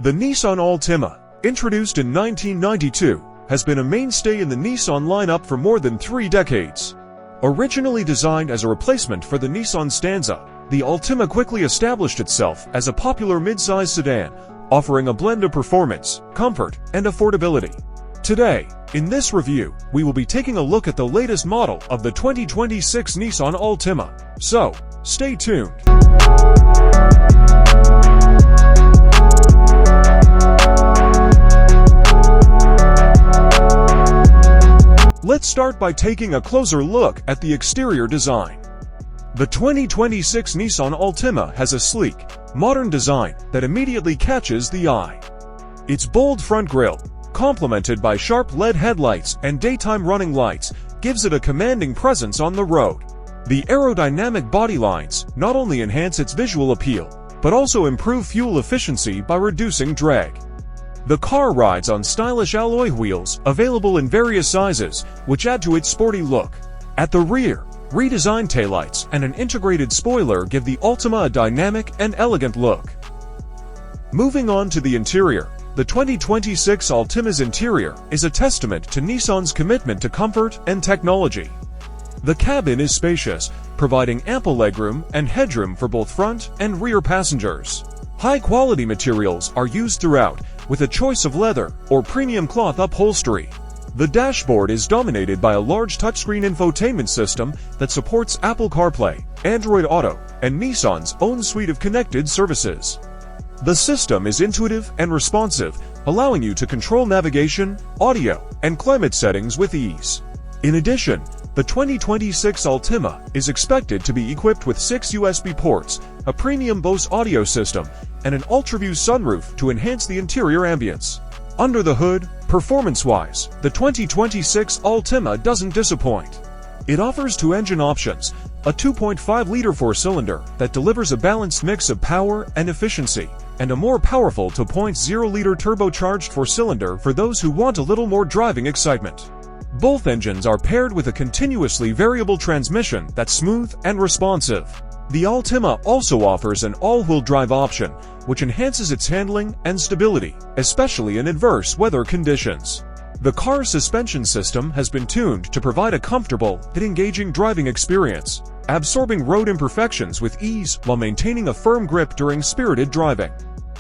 The Nissan Altima, introduced in 1992, has been a mainstay in the Nissan lineup for more than 3 decades. Originally designed as a replacement for the Nissan Stanza, the Altima quickly established itself as a popular mid-size sedan, offering a blend of performance, comfort, and affordability. Today, in this review, we will be taking a look at the latest model of the 2026 Nissan Altima. So, stay tuned. Let's start by taking a closer look at the exterior design. The 2026 Nissan Altima has a sleek, modern design that immediately catches the eye. Its bold front grille, complemented by sharp LED headlights and daytime running lights, gives it a commanding presence on the road. The aerodynamic body lines not only enhance its visual appeal, but also improve fuel efficiency by reducing drag. The car rides on stylish alloy wheels, available in various sizes, which add to its sporty look. At the rear, redesigned taillights and an integrated spoiler give the Altima a dynamic and elegant look. Moving on to the interior, the 2026 Altima's interior is a testament to Nissan's commitment to comfort and technology. The cabin is spacious, providing ample legroom and headroom for both front and rear passengers. High-quality materials are used throughout, with a choice of leather or premium cloth upholstery. The dashboard is dominated by a large touchscreen infotainment system that supports Apple CarPlay, Android Auto, and Nissan's own suite of connected services. The system is intuitive and responsive, allowing you to control navigation, audio, and climate settings with ease. In addition, the 2026 Altima is expected to be equipped with 6 USB ports, a premium Bose audio system, and an ultra-view sunroof to enhance the interior ambience. Under the hood, performance-wise, the 2026 Altima doesn't disappoint. It offers 2 engine options, a 2.5-liter 4-cylinder that delivers a balanced mix of power and efficiency, and a more powerful 2.0-liter turbocharged 4-cylinder for those who want a little more driving excitement. Both engines are paired with a continuously variable transmission that's smooth and responsive. The Altima also offers an all-wheel drive option, which enhances its handling and stability, especially in adverse weather conditions. The car's suspension system has been tuned to provide a comfortable and engaging driving experience, absorbing road imperfections with ease while maintaining a firm grip during spirited driving.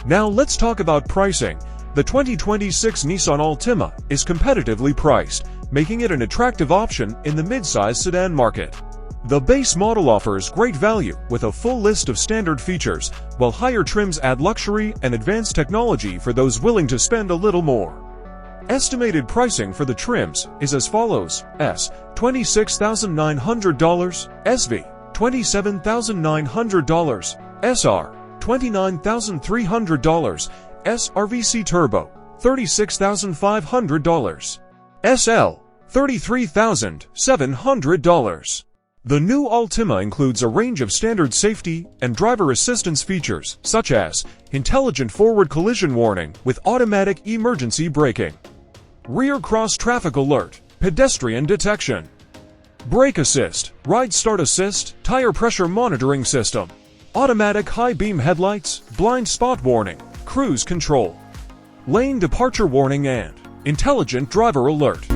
Now let's talk about pricing. The 2026 Nissan Altima is competitively priced, making it an attractive option in the mid-size sedan market. The base model offers great value with a full list of standard features, while higher trims add luxury and advanced technology for those willing to spend a little more. Estimated pricing for the trims is as follows: S, $26,900, SV, $27,900, SR, $29,300, SRVC Turbo, $36,500, SL, $33,700. The new Altima includes a range of standard safety and driver assistance features, such as intelligent forward collision warning with automatic emergency braking, rear cross traffic alert, pedestrian detection, brake assist, ride start assist, tire pressure monitoring system, automatic high beam headlights, blind spot warning, cruise control, lane departure warning, and intelligent driver alert.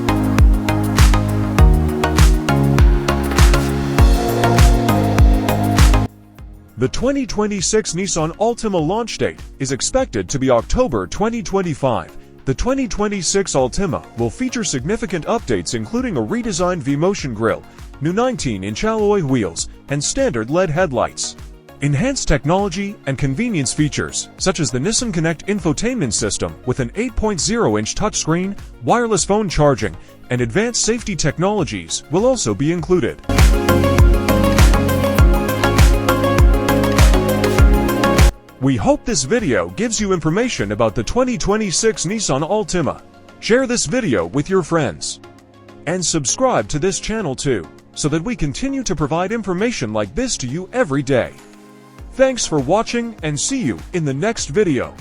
The 2026 Nissan Altima launch date is expected to be October 2025. The 2026 Altima will feature significant updates including a redesigned V-Motion grille, new 19-inch alloy wheels, and standard LED headlights. Enhanced technology and convenience features, such as the Nissan Connect infotainment system with an 8.0-inch touchscreen, wireless phone charging, and advanced safety technologies, will also be included. We hope this video gives you information about the 2026 Nissan Altima. Share this video with your friends. And subscribe to this channel too, so that we continue to provide information like this to you every day. Thanks for watching and see you in the next video.